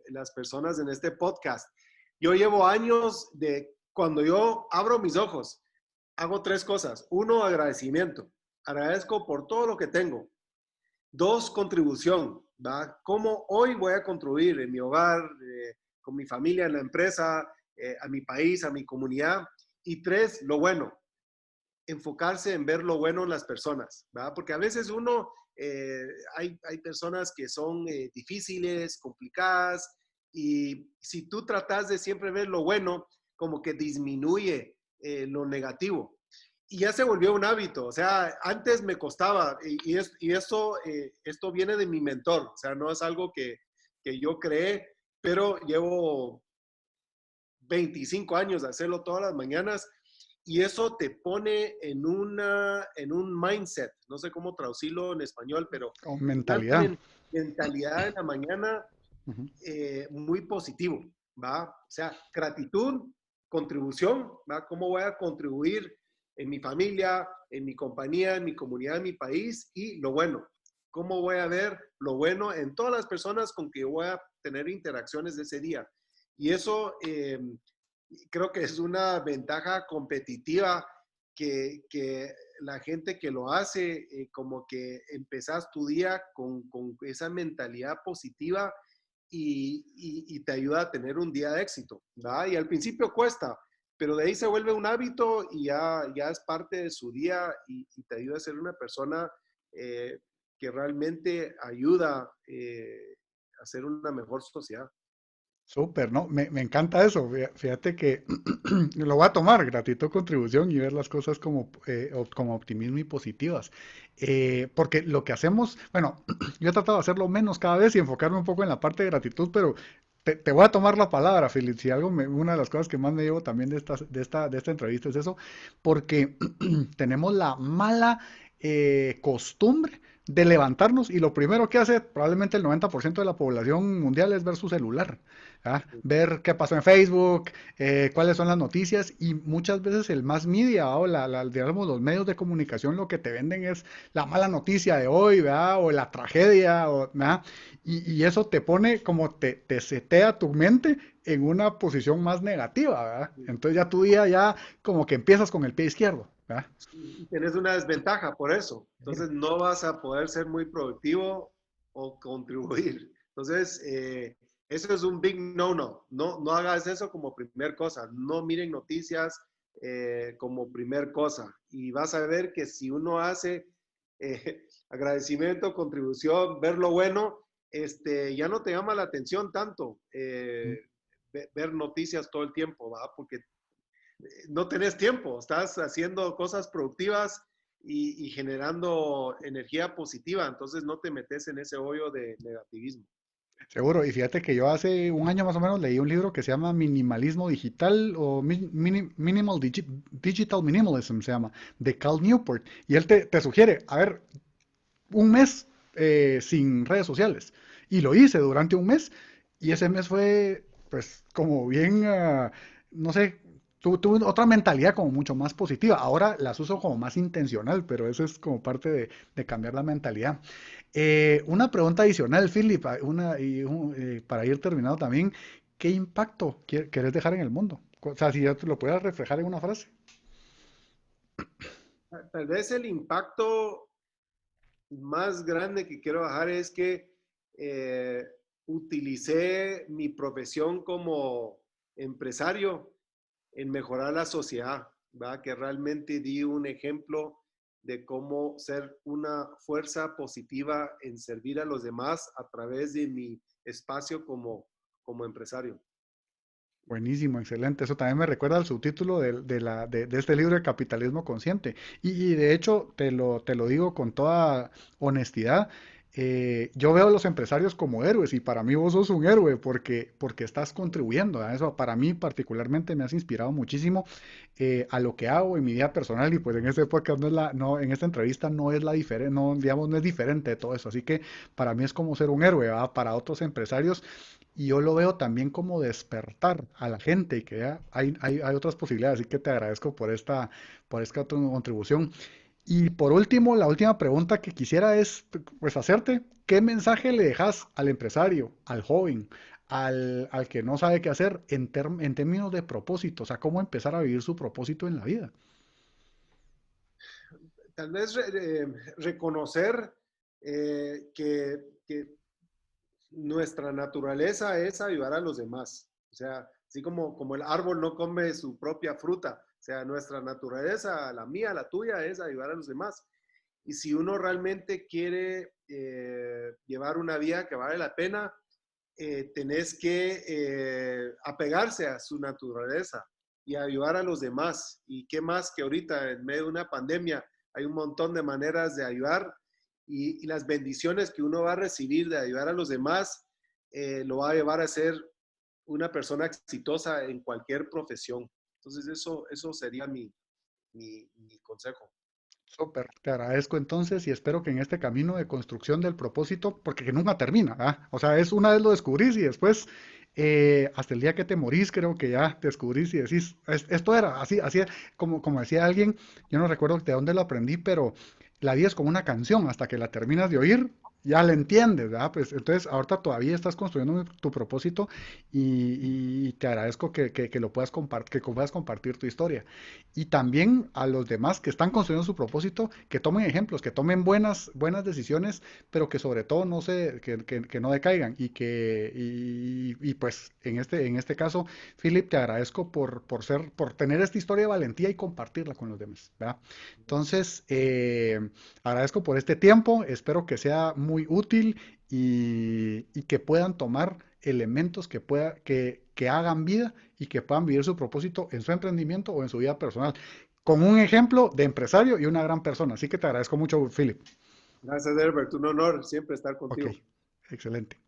las personas en este podcast. Yo llevo años de cuando yo abro mis ojos, hago 3 cosas. Uno, agradecimiento. Agradezco por todo lo que tengo. 2, contribución. ¿Va? ¿Cómo hoy voy a contribuir en mi hogar, con mi familia, en la empresa, a mi país, a mi comunidad? Y 3, lo bueno, enfocarse en ver lo bueno en las personas, ¿verdad? Porque a veces hay personas que son difíciles, complicadas, y si tú tratas de siempre ver lo bueno, como que disminuye lo negativo. Y ya se volvió un hábito, o sea, antes me costaba, esto viene de mi mentor, o sea, no es algo que yo creé, pero llevo 25 años de hacerlo todas las mañanas y eso te pone en un mindset, no sé cómo traducirlo en español, pero Con te da mentalidad. mentalidad en la mañana Ujú. muy positivo, ¿va? O sea, gratitud, contribución, ¿va? ¿Cómo voy a contribuir en mi familia, en mi compañía, en mi comunidad, en mi país? Y lo bueno, ¿cómo voy a ver lo bueno en todas las personas con que voy a tener interacciones de ese día? Y eso creo que es una ventaja competitiva que la gente que lo hace, como que empezás tu día con esa mentalidad positiva y te ayuda a tener un día de éxito, ¿verdad? Y al principio cuesta, pero de ahí se vuelve un hábito y ya es parte de su día y te ayuda a ser una persona eh, que realmente ayuda a ser una mejor sociedad. Súper, ¿no? Me encanta eso. Fíjate que lo voy a tomar, gratitud, contribución y ver las cosas como, como optimismo y positivas. Porque lo que hacemos, bueno, yo he tratado de hacerlo menos cada vez y enfocarme un poco en la parte de gratitud, pero te voy a tomar la palabra, Philip. Si algo, una de las cosas que más me llevo también de esta entrevista es eso, porque tenemos la mala costumbre de levantarnos y lo primero que hace probablemente el 90% de la población mundial es ver su celular. ¿Ah? Ver qué pasó en Facebook, cuáles son las noticias y muchas veces el mass media o digamos, los medios de comunicación lo que te venden es la mala noticia de hoy, ¿verdad? O la tragedia, ¿verdad? Y eso te pone como te setea tu mente en una posición más negativa, ¿verdad? Entonces ya tu día ya como que empiezas con el pie izquierdo, ¿verdad? Y tienes una desventaja por eso. Seguro. Entonces no vas a poder ser muy productivo o contribuir. Entonces, eso es un big no-no. No hagas eso como primer cosa. No miren noticias como primer cosa. Y vas a ver que si uno hace agradecimiento, contribución, ver lo bueno, ya no te llama la atención tanto ver noticias todo el tiempo, ¿va? Porque no tenés tiempo, estás haciendo cosas productivas y generando energía positiva, entonces no te metes en ese hoyo de negativismo. Seguro, y fíjate que yo hace un año más o menos leí un libro que se llama Minimalismo Digital o Digital Minimalism se llama, de Cal Newport. Y él te sugiere, a ver, un mes sin redes sociales. Y lo hice durante un mes y ese mes fue pues como bien, no sé, tuve otra mentalidad como mucho más positiva. Ahora las uso como más intencional, pero eso es como parte de cambiar la mentalidad. Una pregunta adicional, Philip, para ir terminado también, ¿qué impacto quieres dejar en el mundo? O sea, si ya te lo pudieras reflejar en una frase. Tal vez el impacto más grande que quiero bajar es que eh, utilicé mi profesión como empresario en mejorar la sociedad, ¿verdad? Que realmente di un ejemplo de cómo ser una fuerza positiva en servir a los demás a través de mi espacio como empresario. Buenísimo, excelente. Eso también me recuerda al subtítulo de este libro de Capitalismo Consciente. Y de hecho, te lo digo con toda honestidad, yo veo a los empresarios como héroes y para mí vos sos un héroe porque estás contribuyendo a eso. Para mí particularmente me has inspirado muchísimo a lo que hago en mi vida personal y pues en este podcast en esta entrevista no es la diferente, no, digamos, no es diferente de todo eso. Así que para mí es como ser un héroe, ¿va? Para otros empresarios y yo lo veo también como despertar a la gente y que ya hay otras posibilidades. Así que te agradezco por esta tu contribución. Y por último, la última pregunta que quisiera es pues hacerte, ¿qué mensaje le dejas al empresario, al joven, al que no sabe qué hacer en términos de propósito? O sea, cómo empezar a vivir su propósito en la vida. Tal vez reconocer que nuestra naturaleza es ayudar a los demás. O sea, así como el árbol no come su propia fruta, o sea, nuestra naturaleza, la mía, la tuya, es ayudar a los demás. Y si uno realmente quiere llevar una vida que vale la pena, tenés que apegarse a su naturaleza y ayudar a los demás. Y qué más que ahorita, en medio de una pandemia, hay un montón de maneras de ayudar y las bendiciones que uno va a recibir de ayudar a los demás lo va a llevar a ser una persona exitosa en cualquier profesión. Entonces, eso sería mi consejo. Súper, te agradezco entonces y espero que en este camino de construcción del propósito, porque que nunca termina, ¿ah? O sea, es una vez lo descubrís y después, hasta el día que te morís, creo que ya descubrís y decís, esto era así, así, como decía alguien, yo no recuerdo de dónde lo aprendí, pero la vida es como una canción, hasta que la terminas de oír, ya la entiendes, ¿verdad? Pues entonces ahorita todavía estás construyendo tu propósito y te agradezco que lo puedas que puedas compartir tu historia y también a los demás que están construyendo su propósito, que tomen ejemplos, que tomen buenas decisiones, pero que sobre todo que no decaigan y pues en este caso, Philip, te agradezco por tener esta historia de valentía y compartirla con los demás, ¿verdad? Entonces, agradezco por este tiempo, espero que sea muy útil y que puedan tomar elementos que hagan vida y que puedan vivir su propósito en su emprendimiento o en su vida personal, con un ejemplo de empresario y una gran persona. Así que te agradezco mucho, Philip. Gracias, Herbert. Un honor siempre estar Ok, contigo. excelente.